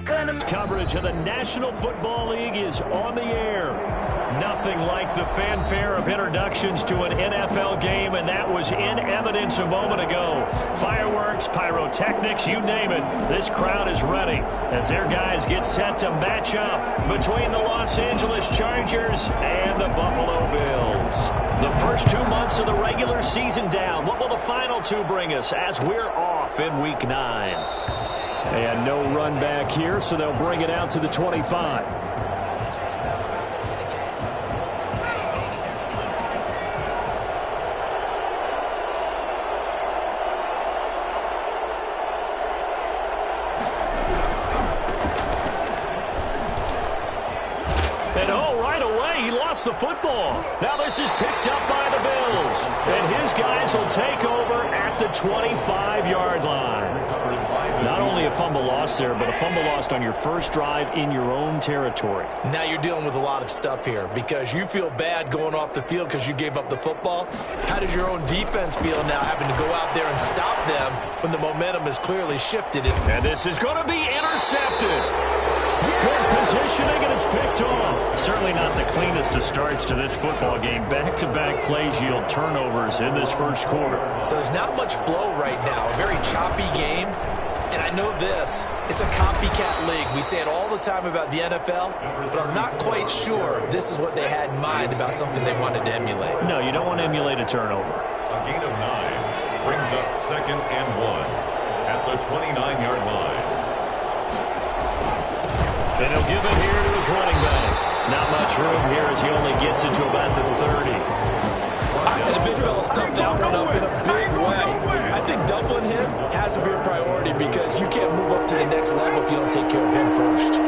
Coverage of the National Football League is on the air. Nothing like the fanfare of introductions to an NFL game, and that was in evidence a moment ago. Fireworks, pyrotechnics, you name it. This crowd is ready as their guys get set to match up between the Los Angeles Chargers and the Buffalo Bills. The first 2 months of the regular season down. What will the final two bring us as we're off in Week 9? And no run back here, so they'll bring it out to the 25. And oh, right away, he lost the football. Now this is picked up by the Bills. And his guys will take over at the 25-yard line. Not only a fumble lost there, but a fumble lost on your first drive in your own territory. Now you're dealing with a lot of stuff here because you feel bad going off the field because you gave up the football. How does your own defense feel now having to go out there and stop them when the momentum is clearly shifted? And this is going to be intercepted. Good positioning, and it's picked off. Certainly not the cleanest of starts to this football game. Back-to-back plays yield turnovers in this first quarter. So there's not much flow right now. A very choppy game. And I know this, it's a copycat league. We say it all the time about the NFL, but I'm not quite sure this is what they had in mind about something they wanted to emulate. No, you don't want to emulate a turnover. A gain of 9 brings up 2nd and 1 at the 29-yard line. And he'll give it here to his running back. Not much room here as he only gets it to about the 30. And the big fella stuffed that one up in a big way. I think doubling him has to be a priority because you can't move up to the next level if you don't take care of him first.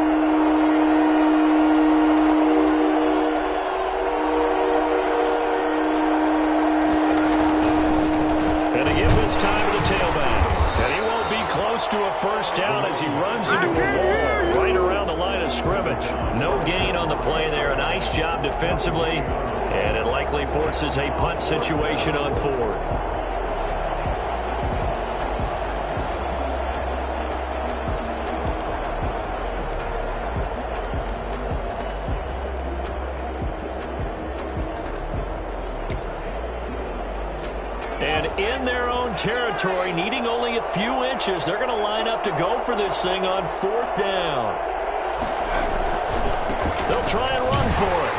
And again this time to the tailback. And he won't be close to a first down as he runs into a wall right around the line of scrimmage. No gain on the play there. A nice job defensively. And it likely forces a punt situation on 4th. And in their own territory, needing only a few inches, they're going to line up to go for this thing on 4th down. They'll try and run for it.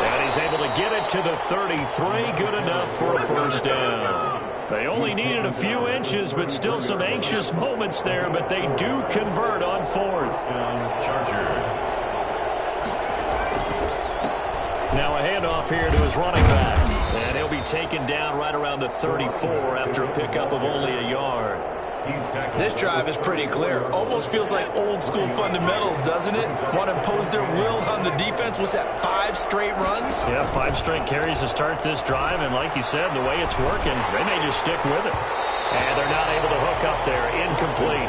And he's able to get it to the 33. Good enough for a first down. They only needed a few inches, but still some anxious moments there, but they do convert on 4th. Chargers. Now a handoff here to his running back. And he'll be taken down right around the 34 after a pickup of only a yard. This drive is pretty clear. Almost feels like old school fundamentals, doesn't it? Want to impose their will on the defense. Was that 5 straight runs? Yeah, 5 straight carries to start this drive. And like you said, the way it's working, they may just stick with it. And they're not able to hook up there. Incomplete.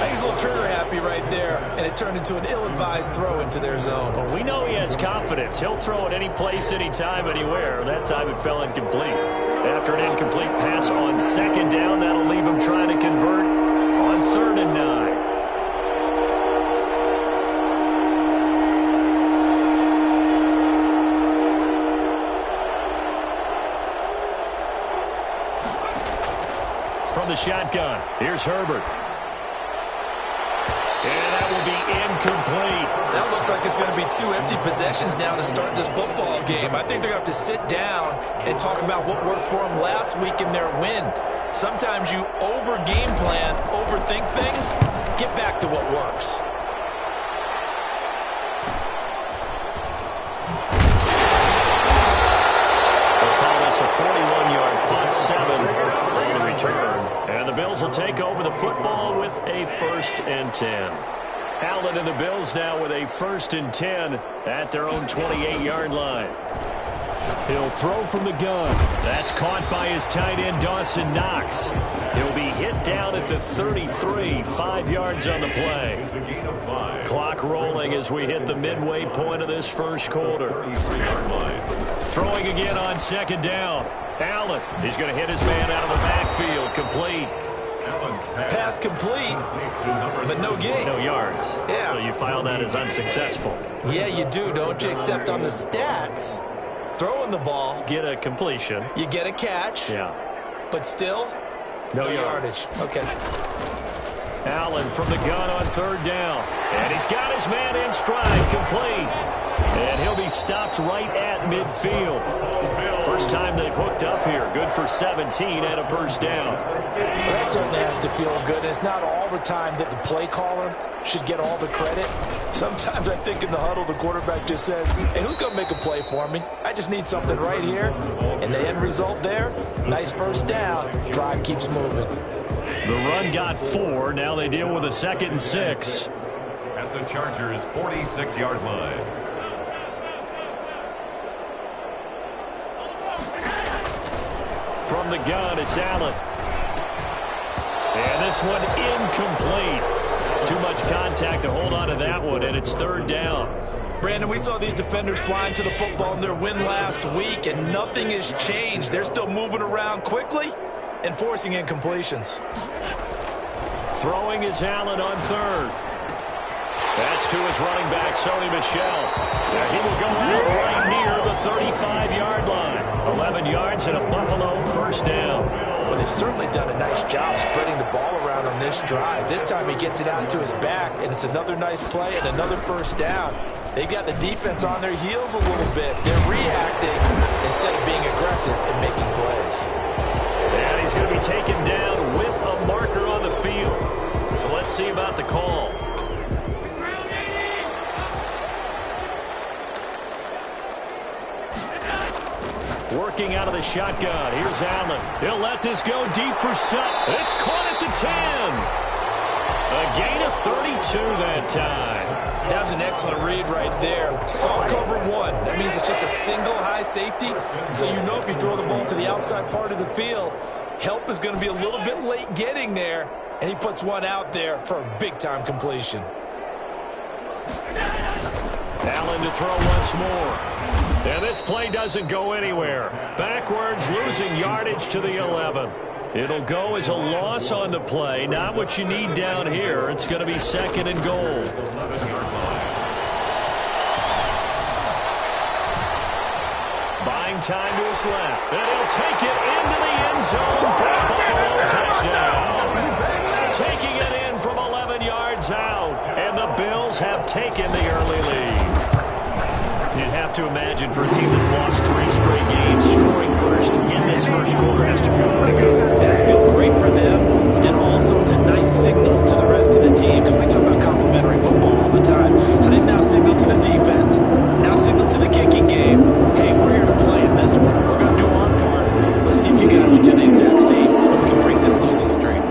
He's a little trigger happy right there. And it turned into an ill-advised throw into their zone. Well, we know he has confidence. He'll throw it any place, anytime, anywhere. That time it fell incomplete. After an incomplete pass on 2nd down, that'll leave him trying to convert on 3rd and 9. From the shotgun, here's Herbert. And that will be incomplete. That looks like it's going to be 2 empty possessions now to start this football game. I think they're going to have to sit down and talk about what worked for them last week in their win. Sometimes you over-game plan, overthink things, get back to what works. They'll call this a 41-yard punt, 7 on the return. And the Bills will take over the football with a 1st and 10. Allen and the Bills now with a 1st and 10 at their own 28-yard line. He'll throw from the gun. That's caught by his tight end, Dawson Knox. He'll be hit down at the 33, 5 yards on the play. Clock rolling as we hit the midway point of this first quarter. Throwing again on 2nd down. Allen, he's going to hit his man out of the backfield, complete. Pass complete, but no gain. No yards. Yeah. So you file that as unsuccessful. Yeah, you do, don't you? Except on the stats, throwing the ball, Get a completion. you get a catch, Yeah. but still No yardage. Okay. Allen from the gun on third down. And he's got his man in stride, complete. And he'll be stopped right at midfield. First time they've hooked up here. Good for 17 and a first down. Well, that certainly has to feel good. And it's not all the time that the play caller should get all the credit. Sometimes I think in the huddle, the quarterback just says, hey, who's going to make a play for me? I just need something right here. And the end result there, nice first down. Drive keeps moving. The run got 4. Now they deal with a 2nd and 6. At the Chargers' 46-yard line. From the gun, it's Allen. And this one incomplete. Too much contact to hold on to that one, and it's third down. Brandon, we saw these defenders flying to the football in their win last week, and nothing has changed. They're still moving around quickly and forcing incompletions. Throwing is Allen on third. That's to his running back, Sony Michel. Now he will go out right near the 35-yard line. 11 yards and a Buffalo first down. Well, they've certainly done a nice job spreading the ball around on this drive. This time he gets it out to his back, and it's another nice play and another first down. They've got the defense on their heels a little bit. They're reacting instead of being aggressive and making plays. And he's going to be taken down with a marker on the field. So let's see about the call. Working out of the shotgun. Here's Allen. He'll let this go deep for Sutton. It's caught at the 10. A gain of 32 that time. That was an excellent read right there. Saw cover one. That means it's just a single high safety. So you know if you throw the ball to the outside part of the field, help is going to be a little bit late getting there. And he puts one out there for a big-time completion. Allen to throw once more. And this play doesn't go anywhere. Backwards, losing yardage to the 11. It'll go as a loss on the play. Not what you need down here. It's going to be 2nd and goal. Buying time to his left. And he'll take it into the end zone for a Buffalo touchdown. Taking it in from 11 yards out. And the Bills have taken the early lead. You'd have to imagine for a team that's lost 3 straight games, scoring first in this first quarter has to feel pretty good. It has to feel great for them, and also it's a nice signal to the rest of the team, because we talk about complementary football all the time. So they now signal to the defense, now signal to the kicking game, hey, we're here to play in this one. We're going to do our part. Let's see if you guys will do the exact same, and we can break this losing streak.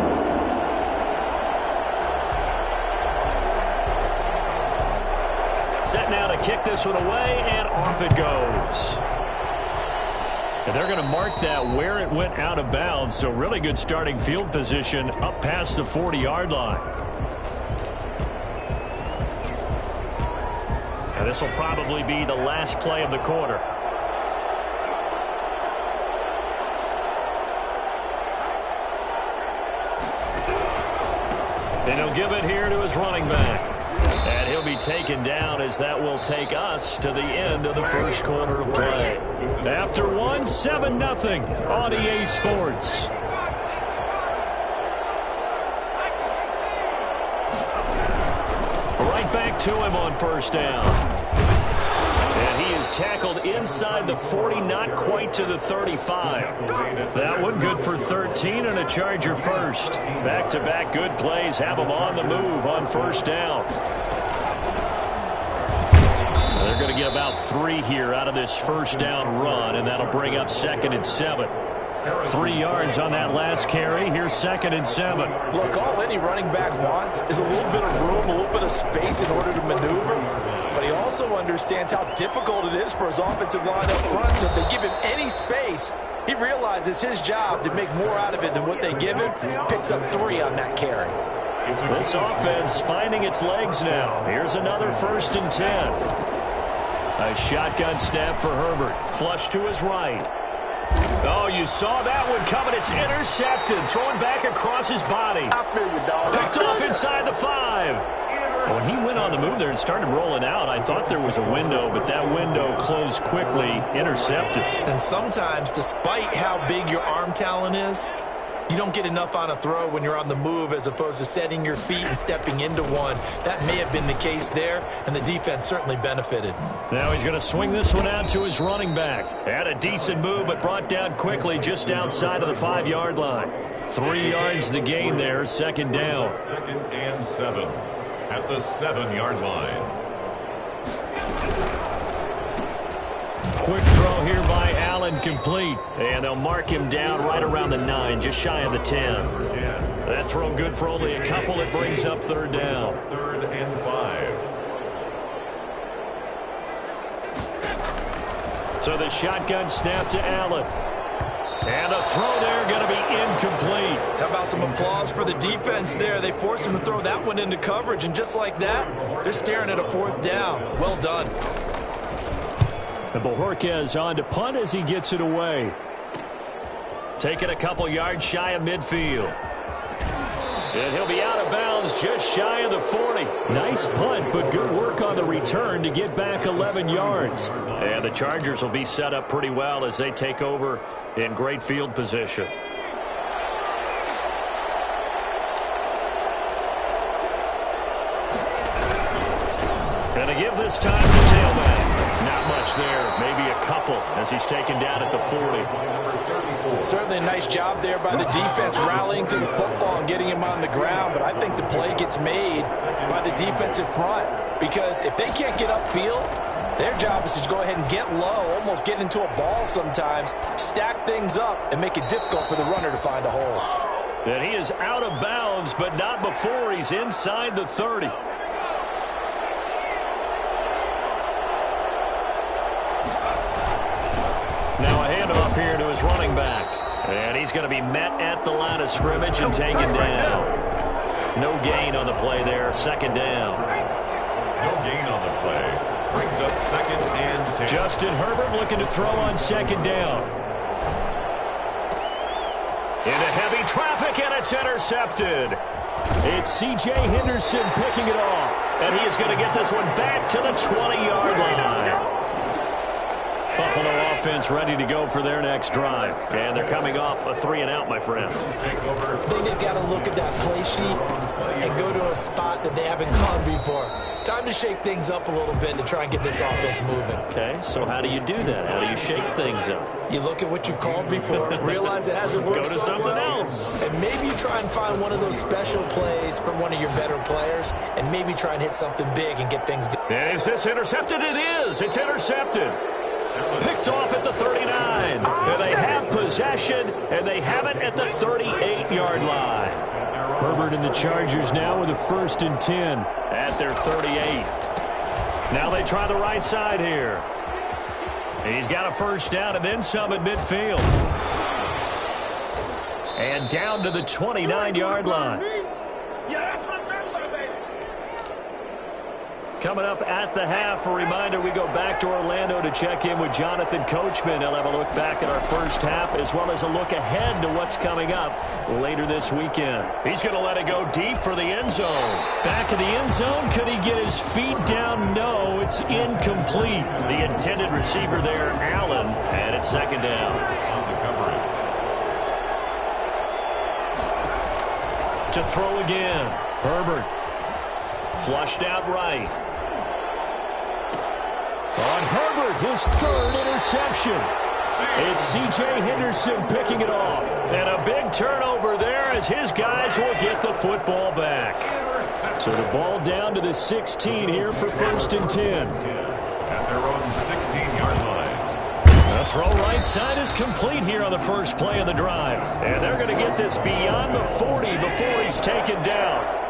Set now to kick this one away, and off it goes. And they're going to mark that where it went out of bounds, so really good starting field position up past the 40-yard line. And this will probably be the last play of the quarter. And he'll give it here to his running back. And he'll be taken down as that will take us to the end of the first quarter of play. After one, 7-0 on EA Sports. Right back to him on first down. And he is tackled inside the 40, not quite to the 35. That one good for 13 and a Charger first. Back-to-back good plays have him on the move on first down. They're going to get about 3 here out of this first down run, and that'll bring up 2nd and 7. 3 yards on that last carry. Here's 2nd and 7. Look, all any running back wants is a little bit of room, a little bit of space in order to maneuver. But he also understands how difficult it is for his offensive line up front. So if they give him any space, he realizes his job to make more out of it than what they give him. Picks up 3 on that carry. This offense finding its legs now. Here's another 1st and 10. A shotgun snap for Herbert. Flush to his right. Oh, you saw that one coming. It's intercepted. Throwing back across his body. Picked off inside the 5. When he went on the move there and started rolling out, I thought there was a window, but that window closed quickly, intercepted. And sometimes, despite how big your arm talent is, you don't get enough on a throw when you're on the move as opposed to setting your feet and stepping into one. That may have been the case there, and the defense certainly benefited. Now he's going to swing this one out to his running back. Had a decent move, but brought down quickly just outside of the 5-yard line. 3 yards the gain there, second down. 2nd and 7 at the 7-yard line. Quick throw here by Allen, complete. And they'll mark him down right around the 9, just shy of the 10. That throw good for only a couple. It brings up third down. 3rd and 5. So the shotgun snap to Allen. And the throw there going to be incomplete. How about some applause for the defense there? They forced him to throw that one into coverage, and just like that, they're staring at a 4th down. Well done. And Bojorquez on to punt as he gets it away. Taking a couple yards shy of midfield. And he'll be out of bounds just shy of the 40. Nice punt, but good work on the return to get back 11 yards. And the Chargers will be set up pretty well as they take over in great field position. And to give this time to tailback. Not much there, maybe a couple as he's taken down at the 40. Certainly a nice job there by the defense rallying to the football and getting him on the ground, but I think the play gets made by the defensive front because if they can't get upfield, their job is to go ahead and get low, almost get into a ball sometimes, stack things up, and make it difficult for the runner to find a hole. And he is out of bounds, but not before he's inside the 30. Now a handoff here to his running back. And he's going to be met at the line of scrimmage and taken down. No gain on the play there, second down. No gain on the play. Brings up 2nd and 10. Justin Herbert looking to throw on second down. Into heavy traffic, and it's intercepted. It's C.J. Henderson picking it off. And he is going to get this one back to the 20-yard line. Buffalo offense ready to go for their next drive. And they're coming off a 3-and-out, my friend. I think they've got to look at that play sheet and go to a spot that they haven't gone before. Time to shake things up a little bit to try and get this offense moving. Okay, so how do you do that? How do you shake things up? You look at what you've called before, realize it hasn't worked Go to so something well, else. and maybe you try and find one of those special plays from one of your better players, and maybe try and hit something big and get things going. And is this intercepted? It is. It's intercepted. Picked off at the 39. And they have possession, and they have it at the 38-yard line. Herbert and the Chargers now with a 1st and 10 at their 38. Now they try the right side here. He's got a 1st down and then some at midfield. And down to the 29-yard line. Coming up at the half, a reminder, we go back to Orlando to check in with Jonathan Coachman. He'll have a look back at our first half as well as a look ahead to what's coming up later this weekend. He's going to let it go deep for the end zone. Back of the end zone, could he get his feet down? No, it's incomplete. The intended receiver there, Allen, and it's second down. To throw again, Herbert. Flushed out right. On Herbert, his 3rd interception. It's C.J. Henderson picking it off. And a big turnover there as his guys will get the football back. So the ball down to the 16 here for 1st and 10. At their own 16-yard line. The throw right side is complete here on the first play of the drive. And they're going to get this beyond the 40 before he's taken down.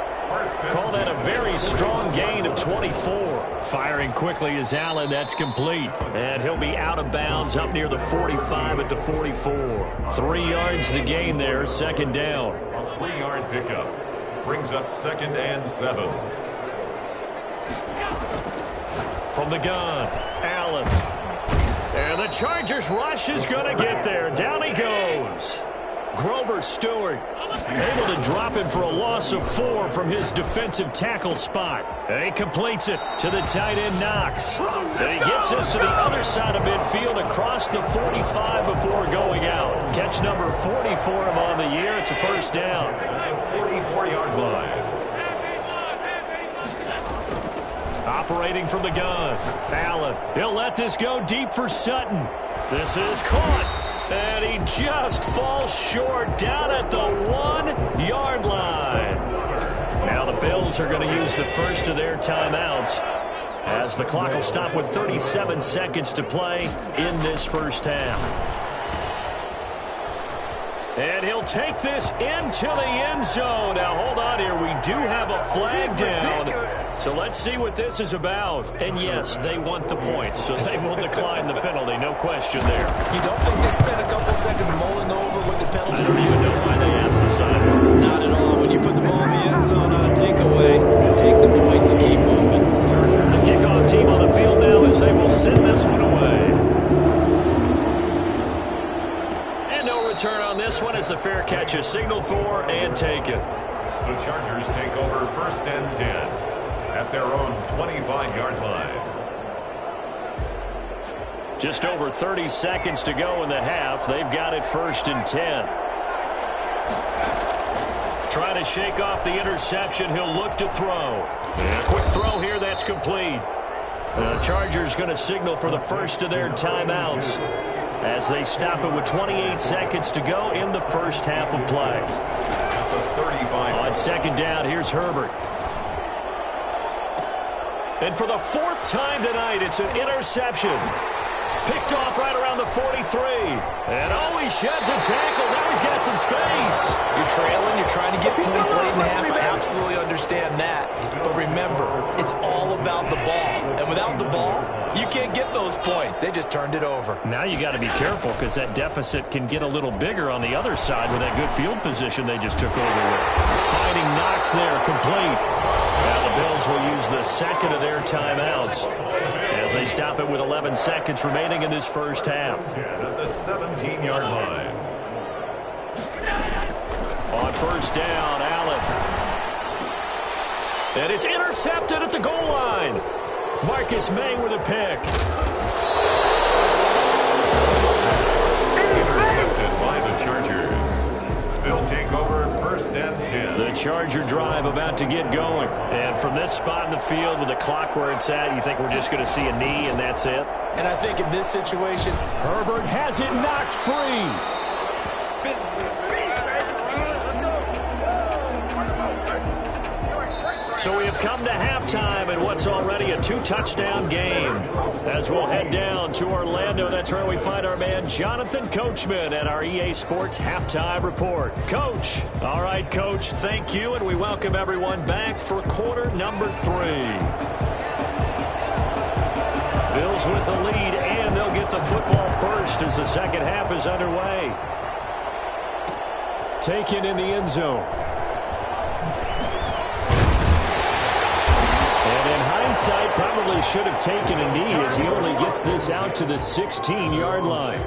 Call that a very strong gain of 24. Firing quickly is Allen. That's complete. And he'll be out of bounds up near the 45 at the 44. 3 yards the gain there, second down. A 3-yard pickup brings up 2nd and 7. From the gun, Allen. And And the Chargers rush is going to get there. Down he goes. Grover Stewart able to drop him for a loss of 4 from his defensive tackle spot. And he completes it to the tight end Knox. And he gets us to the other side of midfield across the 45 before going out. Catch number 40 for him on the year. It's a first down. 44-yard line. Operating from the gun. Allen. He'll let this go deep for Sutton. This is caught. And he just falls short down at the 1-yard line. Now the Bills are going to use the first of their timeouts as the clock will stop with 37 seconds to play in this first half. And he'll take this into the end zone. Now, hold on here. We do have a flag down. So let's see what this is about. And, yes, they want the points, so they will decline the penalty. No question there. You don't think they spent a couple seconds mulling over what the penalty? I don't even know why they asked the sideline. Not at all. When you put the ball in the end zone on a takeaway, take the points and keep moving. The kickoff team on the field now as they will send this one away. Return on this one as the fair catch is signaled for and taken. The Chargers take over 1st and 10 at their own 25-yard line. Just over 30 seconds to go in the half. They've got it 1st and 10. Trying to shake off the interception. He'll look to throw. And a quick throw here. That's complete. The Chargers going to signal for the first of their timeouts as they stop it with 28 seconds to go in the first half of play. At the 35. On second down, here's Herbert. And for the 4th time tonight, it's an interception. Picked off right around the 43. And he sheds a tackle. Now he's got some space. You're trailing. You're trying to get points late in the half. I absolutely understand that. But remember, it's all about the ball. And without the ball, you can't get those points. They just turned it over. Now you got to be careful because that deficit can get a little bigger on the other side with that good field position they just took over with. Finding Knox there, complete. Now the Bills will use the second of their timeouts as they stop it with 11 seconds remaining in this first half. At the 17-yard line. On first down, Allen. And it's intercepted at the goal line. Marcus May with a pick. Intercepted by the Chargers. They'll take over 1st and 10. The Charger drive about to get going. And from this spot in the field with the clock where it's at, you think we're just going to see a knee and that's it? And I think in this situation, Herbert has it knocked free. So we have come to halftime in what's already a 2-touchdown game. As we'll head down to Orlando, that's where we find our man Jonathan Coachman at our EA Sports Halftime Report. Coach. All right, Coach, thank you, and we welcome everyone back for quarter number 3. Bills with the lead, and they'll get the football first as the second half is underway. Taken in the end zone. Hindsight probably should have taken a knee as he only gets this out to the 16-yard line.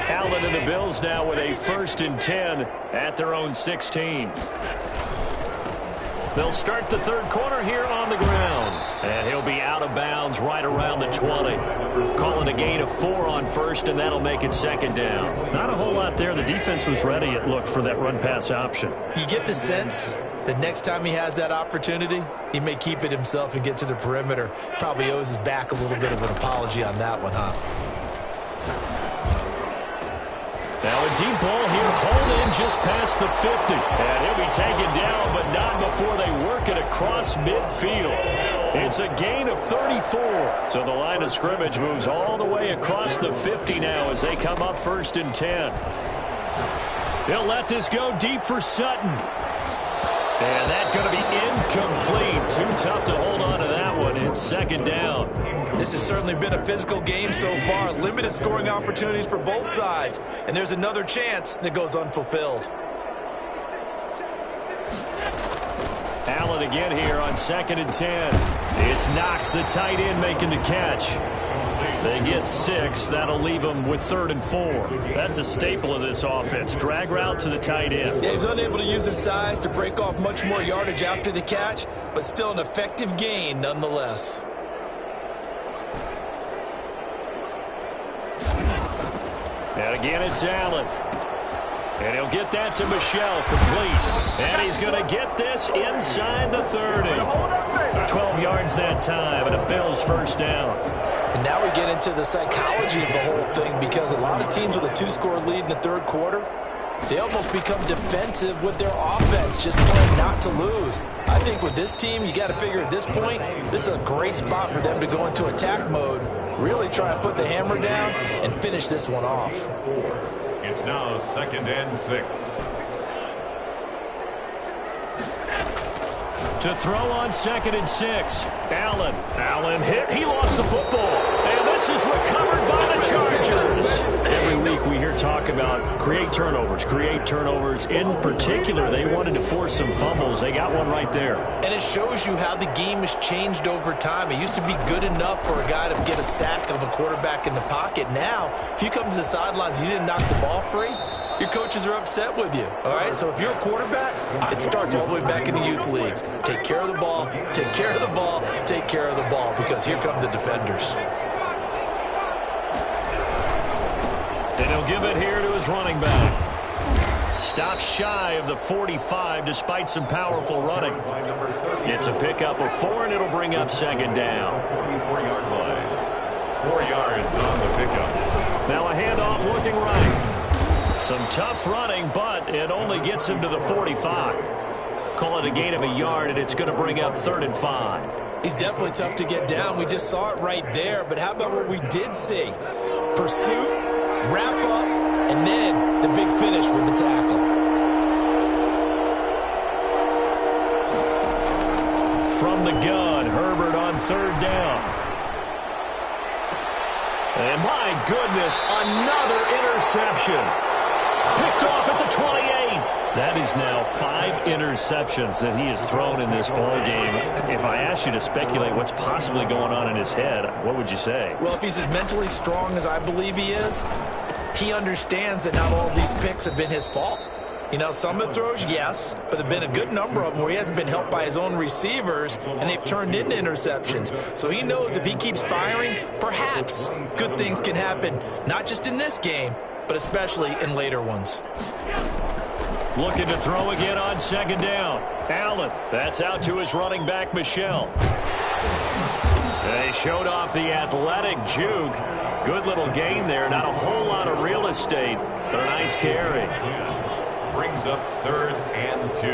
Allen and the Bills now with a 1st and 10 at their own 16. They'll start the third quarter here on the ground. And he'll be out of bounds right around the 20. Calling a gain of 4 on first, and that'll make it second down. Not a whole lot there. The defense was ready, it looked, for that run-pass option. You get the sense that next time he has that opportunity, he may keep it himself and get to the perimeter. Probably owes his back a little bit of an apology on that one, huh? Now a deep ball here, hauled in just past the 50. And he'll be taken down, but not before they work it across midfield. It's a gain of 34. So the line of scrimmage moves all the way across the 50 now as they come up 1st and 10. He'll let this go deep for Sutton. And that's going to be incomplete. Too tough to hold on to that one. It's second down. This has certainly been a physical game so far. Limited scoring opportunities for both sides. And there's another chance that goes unfulfilled. Allen Allen again here on 2nd and 10. It's Knox, the tight end, making the catch. They get 6. That'll leave them with 3rd and 4. That's a staple of this offense. Drag route to the tight end. Yeah, he's unable to use his size to break off much more yardage after the catch, but still an effective gain nonetheless. And again, it's Allen. And he'll get that to Michel, complete. And he's going to get this inside the 30. 12 yards that time, and a Bills first down. And now we get into the psychology of the whole thing, because a lot of teams with a 2-score lead in the third quarter, they almost become defensive with their offense, just playing not to lose. I think with this team, you got to figure at this point, this is a great spot for them to go into attack mode, really try and put the hammer down and finish this one off. It's now 2nd and 6. To throw on 2nd and 6. Allen hit. He lost the football. And this is recovered by the Chargers. Every week we hear talk about create turnovers. In particular, they wanted to force some fumbles. They got one right there. And it shows you how the game has changed over time. It used to be good enough for a guy to get a sack of a quarterback in the pocket. Now, if you come to the sidelines and you didn't knock the ball free, your coaches are upset with you, all right? So if you're a quarterback, it starts all the way back in the youth leagues. Take care of the ball, take care of the ball, take care of the ball, because here come the defenders. And he'll give it here to his running back. Stops shy of the 45 despite some powerful running. It's a pickup of 4, and it'll bring up 2nd down. 24-yard line. 4 yards on the pickup. Now a handoff looking right. Some tough running, but it only gets him to the 45. Call it a gain of a yard, and it's going to bring up 3rd and 5. He's definitely tough to get down. We just saw it right there. But how about what we did see? Pursuit, wrap up, and then the big finish with the tackle. From the gun, Herbert on 3rd down. And my goodness, another interception. Picked off at the 28. That is now 5 interceptions that he has thrown in this ball game. If I asked you to speculate what's possibly going on in his head, what would you say? Well, if he's as mentally strong as I believe he is, he understands that not all of these picks have been his fault. You know, some of the throws, yes, but there have been a good number of them where he hasn't been helped by his own receivers, and they've turned into interceptions. So he knows if he keeps firing, perhaps good things can happen, not just in this game, but especially in later ones. Looking to throw again on 2nd down. Allen, that's out to his running back, Michel. They showed off the athletic juke. Good little gain there. Not a whole lot of real estate, but a nice carry. Brings up 3rd and 2.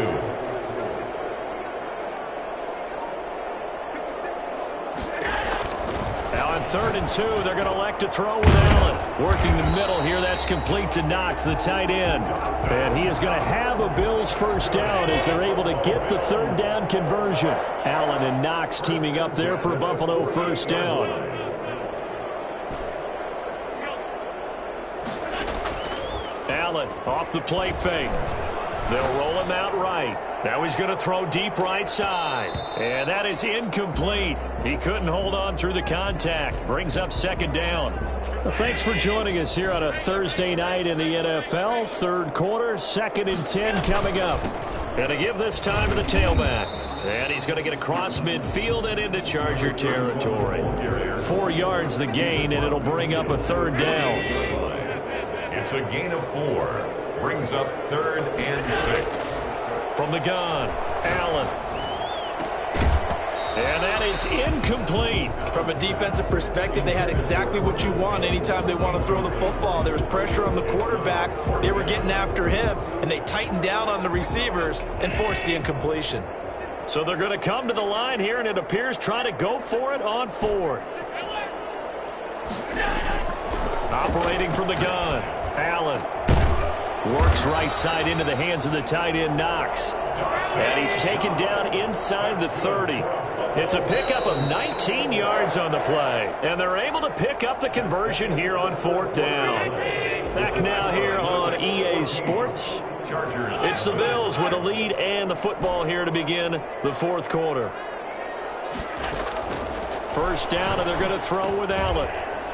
Now on 3rd and 2, they're going to elect to throw with Allen. Working the middle here, that's complete to Knox, the tight end. And he is going to have a Bills first down as they're able to get the 3rd down conversion. Allen and Knox teaming up there for a Buffalo first down. Allen off the play fake. They'll roll him out right. Now he's going to throw deep right side. And that is incomplete. He couldn't hold on through the contact. Brings up 2nd down. Well, thanks for joining us here on a Thursday night in the NFL. 3rd quarter, 2nd and 10 coming up. And to give this time to the tailback. And he's going to get across midfield and into Charger territory. 4 yards the gain, and it'll bring up a 3rd down. It's a gain of 4. Brings up 3rd and 6. From the gun, Allen. And that is incomplete. From a defensive perspective, they had exactly what you want anytime they want to throw the football. There was pressure on the quarterback. They were getting after him, and they tightened down on the receivers and forced the incompletion. So they're going to come to the line here, and it appears trying to go for it on 4th. Operating from the gun, Allen. Works right side into the hands of the tight end, Knox. And he's taken down inside the 30. It's a pickup of 19 yards on the play. And they're able to pick up the conversion here on 4th down. Back now here on EA Sports. Chargers. It's the Bills with a lead and the football here to begin the fourth quarter. First down, and they're going to throw with Allen.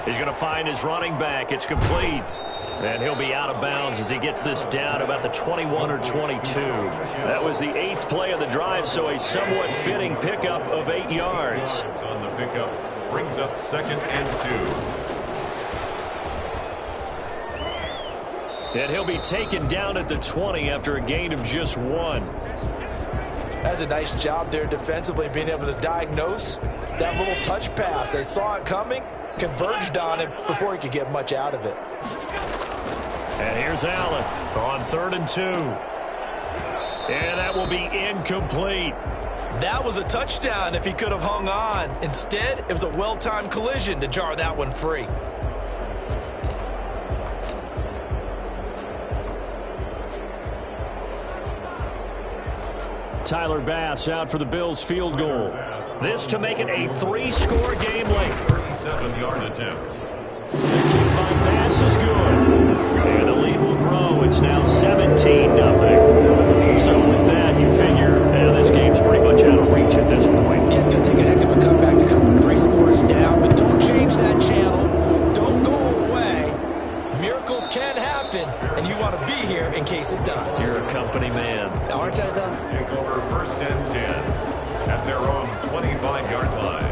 He's going to find his running back. It's complete. And he'll be out of bounds as he gets this down about the 21 or 22. That was the 8th play of the drive, so a somewhat fitting pickup of 8 yards. On the pickup brings up 2nd and 2. And he'll be taken down at the 20 after a gain of just 1. That's a nice job there defensively, being able to diagnose that little touch pass. They saw it coming, converged on it before he could get much out of it. And here's Allen on 3rd and 2. And that will be incomplete. That was a touchdown if he could have hung on. Instead, it was a well-timed collision to jar that one free. Tyler Bass out for the Bills field goal. This to make it a 3-score game late. 37-yard attempt. The kick by Bass is good. And the lead will grow. It's now 17-0. So with that, you figure this game's pretty much out of reach at this point. Yeah, it's going to take a heck of a comeback to come from 3 scores down, but don't change that channel. Don't go away. Miracles can happen, and you want to be here in case it does. You're a company man. Aren't I, though? Take over 1st and 10 at their own 25-yard line.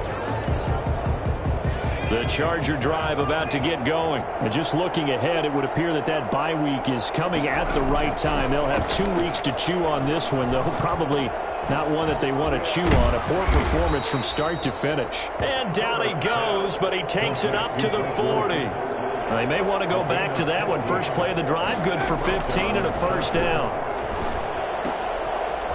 The Charger drive about to get going. And just looking ahead, it would appear that that bye week is coming at the right time. They'll have 2 weeks to chew on this one, though probably not one that they want to chew on. A poor performance from start to finish. And down he goes, but he takes it up to the 40. They may want to go back to that one. First play of the drive, good for 15 and a first down.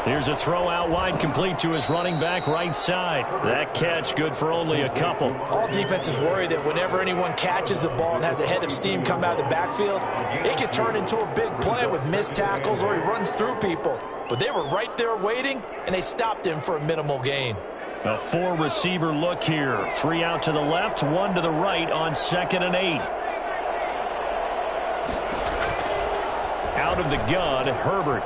Here's a throw out wide, complete to his running back right side. That catch good for only a couple. All defenses worry that whenever anyone catches the ball and has a head of steam come out of the backfield, it can turn into a big play with missed tackles or he runs through people. But they were right there waiting, and they stopped him for a minimal gain. A 4-receiver look here. 3 out to the left, 1 to the right on 2nd and 8. Out of the gun, Herbert.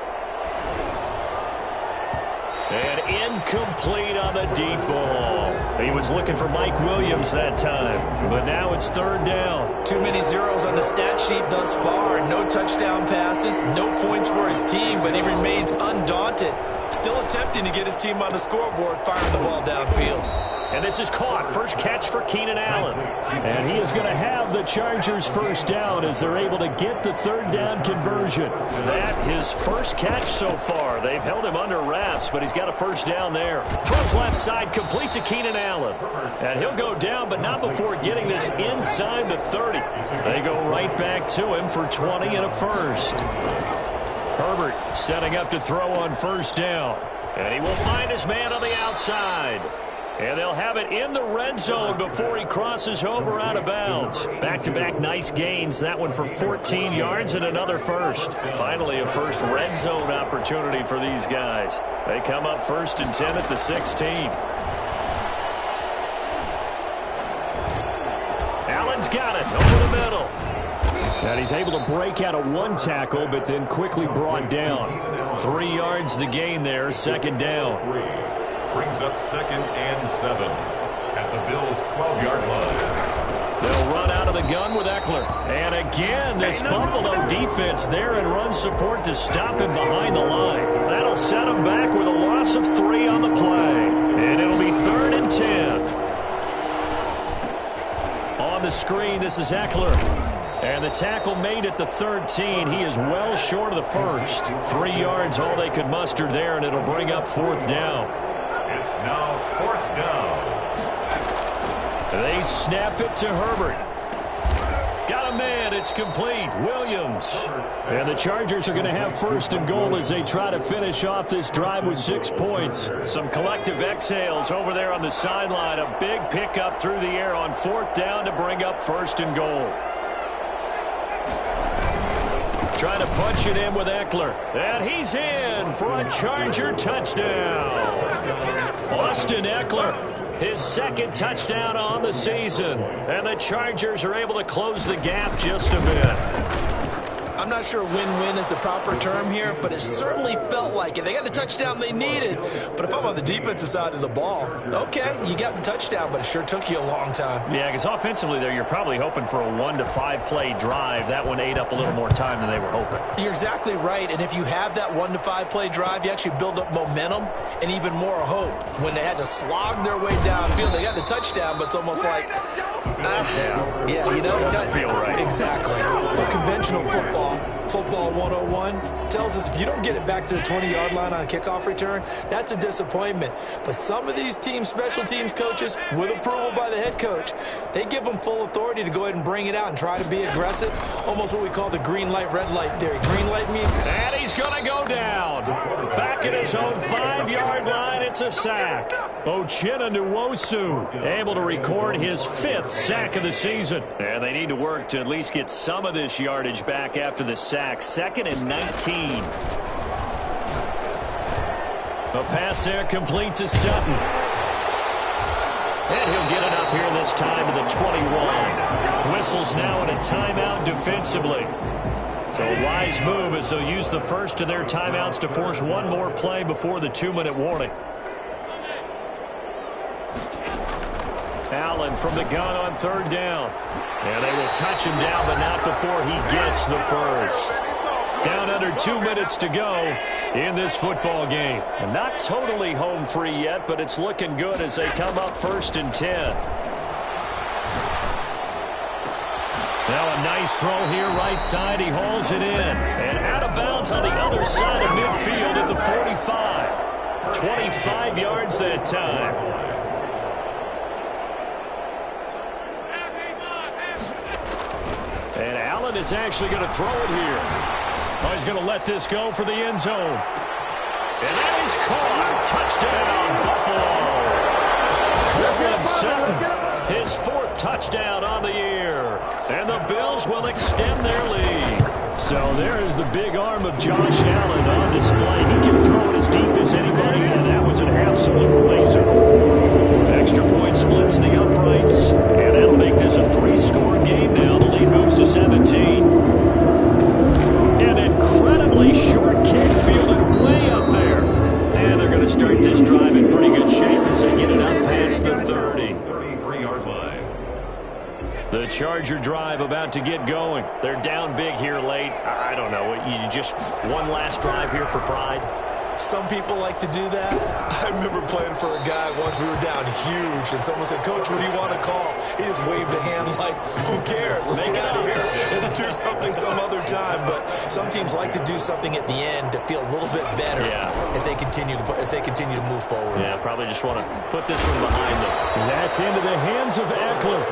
And incomplete on the deep ball. He was looking for Mike Williams that time, but now it's 3rd down. Too many zeros on the stat sheet thus far. No touchdown passes, no points for his team, but he remains undaunted. Still attempting to get his team on the scoreboard, firing the ball downfield. And this is caught. First catch for Keenan Allen. And he is going to have the Chargers first down as they're able to get the 3rd down conversion. That his first catch so far. They've held him under wraps, but he's got a first down there. Throws left side, complete to Keenan Allen. And he'll go down, but not before getting this inside the 30. They go right back to him for 20 and a first. Herbert setting up to throw on first down. And he will find his man on the outside. And they'll have it in the red zone before he crosses over out of bounds. Back-to-back nice gains. That one for 14 yards and another first. Finally, a first red zone opportunity for these guys. They come up 1st and 10 at the 16. Allen's got it over the middle. And he's able to break out of 1 tackle, but then quickly brought down. 3 yards the gain there, 2nd down. Brings up 2nd and 7 at the Bills' 12-yard line. They'll run out of the gun with Eckler. And again, this Buffalo defense there in run support to stop him behind the line. That'll set him back with a loss of 3 on the play. And it'll be 3rd and 10. On the screen, this is Eckler. And the tackle made at the 13. He is well short of the first. 3 yards, all they could muster there, and it'll bring up 4th down. It's now 4th down. They snap it to Herbert. Got a man. It's complete. Williams. And the Chargers are going to have 1st and goal as they try to finish off this drive with 6 points. Some collective exhales over there on the sideline. A big pickup through the air on 4th down to bring up 1st and goal. Trying to punch it in with Eckler. And he's in for a Charger touchdown. Austin Eckler, his 2nd touchdown on the season. And the Chargers are able to close the gap just a bit. I'm not sure win-win is the proper term here, but it certainly felt like it. They got the touchdown they needed, but if I'm on the defensive side of the ball, okay, you got the touchdown, but it sure took you a long time. Yeah, because offensively there, you're probably hoping for a 1 to 5 play drive. That one ate up a little more time than they were hoping. You're exactly right, and if you have that 1 to 5 play drive, you actually build up momentum and even more hope. When they had to slog their way downfield, they got the touchdown, but it's almost like, yeah, you know, it doesn't feel right. Exactly. Well, conventional football 101 tells us if you don't get it back to the 20-yard line on a kickoff return, that's a disappointment. But some of these teams, special teams coaches, with approval by the head coach, they give them full authority to go ahead and bring it out and try to be aggressive. Almost what we call the green light, red light theory. Green light means... And he's going to go down. Back at his own 5-yard line, it's a sack. Uchenna Nwosu able to record his 5th sack of the season. And they need to work to at least get some of this yardage back after the sack. 2nd and 19. A pass there complete to Sutton. And he'll get it up here this time to the 21. Whistles now in a timeout defensively. So a wise move as they'll use the first of their timeouts to force one more play before the 2-minute warning. Allen from the gun on 3rd down. And they will touch him down, but not before he gets the first. Down under 2 minutes to go in this football game. And not totally home free yet, but it's looking good as they come up 1st and 10. Now a nice throw here right side. He hauls it in. And out of bounds on the other side of midfield at the 45. 25 yards that time. And Allen is actually going to throw it here. Oh, he's going to let this go for the end zone. And that is caught. Touchdown, Buffalo. Courtland Sutton, his 4th touchdown on the year. And the Bills will extend their lead. So there is the big arm of Josh Allen on display. He can throw it as deep as anybody, and that was an absolute laser. Extra point splits the uprights, and that'll make this a 3-score game now. The lead moves to 17. An incredibly short kick fielded way up there. And they're going to start this drive in pretty good shape as they get it up past the 30. 33-yard line. The Charger drive about to get going. They're down big here late. I don't know. You just one last drive here for pride. Some people like to do that. I remember playing for a guy once. We were down huge, and someone said, "Coach, what do you want to call?" He just waved a hand like, "Who cares? Let's get out of here and do something some other time." But some teams like to do something at the end to feel a little bit better as they continue to move forward. Yeah, probably just want to put this one behind them. And that's into the hands of Eckler.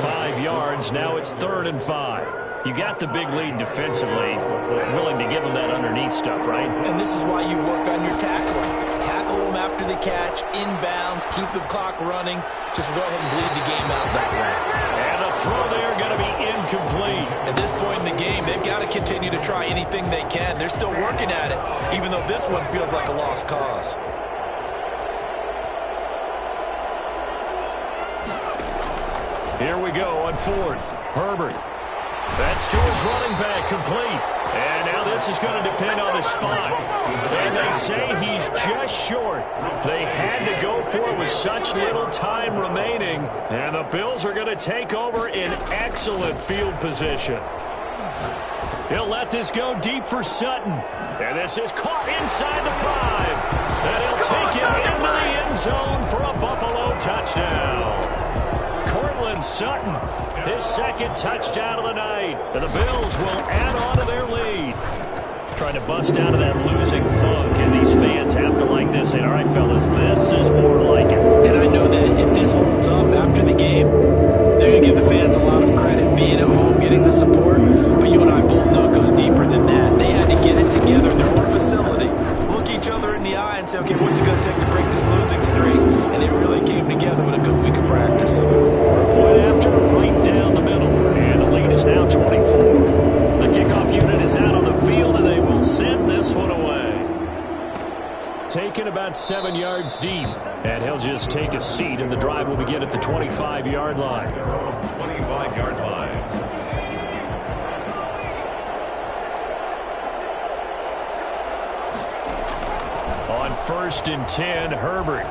5 yards. Now it's 3rd and 5. You got the big lead defensively. Willing to give them that underneath stuff, right? And this is why you work on your tackling. Tackle them after the catch, inbounds, keep the clock running. Just go ahead and bleed the game out that way. And the throw there going to be incomplete. At this point in the game, they've got to continue to try anything they can. They're still working at it, even though this one feels like a lost cause. Here we go on 4th. Herbert. That's to his running back, complete. And now this is going to depend on the spot. And they say he's just short. They had to go for it with such little time remaining. And the Bills are going to take over in excellent field position. He'll let this go deep for Sutton. And this is caught inside the 5. And he'll take it into the end zone for a Buffalo touchdown. Courtland Sutton, his 2nd touchdown of the night. And the Bills will add on to their lead. Trying to bust out of that losing funk, and these fans have to like this. And all right, fellas, this is more like it. And I know that if this holds up after the game, they're going to give the fans a lot of credit being at home, getting the support. But you and I both know it goes deeper than that. They had to get it together in their own facility, look each other in the eye and say, okay, what's it going to take to break this losing streak? And they really came together with a good week of practice. Point after, right down the middle. And the lead is now 24. The kickoff unit is out on the field, and they will send this one away. Taken about 7 yards deep. And he'll just take a seat, and the drive will begin at the 25-yard line. 25-yard line. first and 10, Herbert.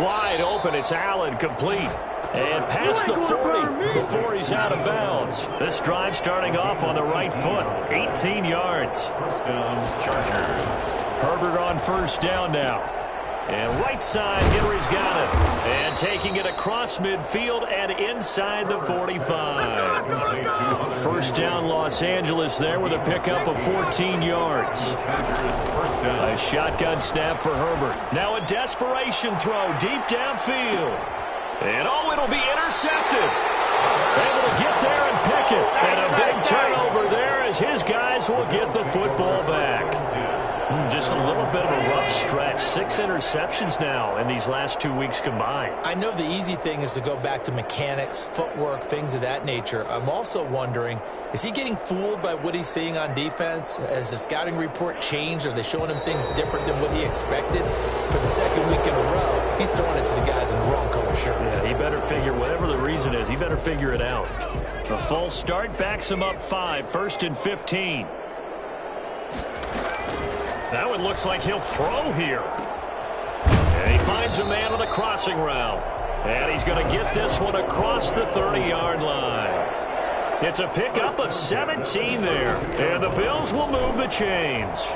Wide open, it's Allen, complete. And past the 40 before he's out of bounds. This drive starting off on the right foot, 18 yards. First down, Chargers. Herbert on first down now. And right side, Henry's got it. And taking it across midfield and inside the 45. First down, Los Angeles there with a pickup of 14 yards. A shotgun snap for Herbert. Now a desperation throw deep downfield. And it'll be intercepted. Able to get there and pick it. And a big turnover there as his guys will get the football back. Just a little bit of a rough stretch. 6 interceptions now in these last 2 weeks combined. I know the easy thing is to go back to mechanics, footwork, things of that nature. I'm also wondering, is he getting fooled by what he's seeing on defense? Has the scouting report changed? Are they showing him things different than what he expected? For the second week in a row, he's throwing it to the guys in the wrong color shirts. Yeah, he better figure, whatever the reason is, he better figure it out. A false start backs him up 5, first and 15. That one looks like he'll throw here. And he finds a man on the crossing route. And he's going to get this one across the 30-yard line. It's a pickup of 17 there. And the Bills will move the chains.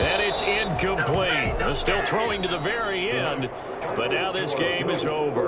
And it's incomplete. Still throwing to the very end. But now this game is over.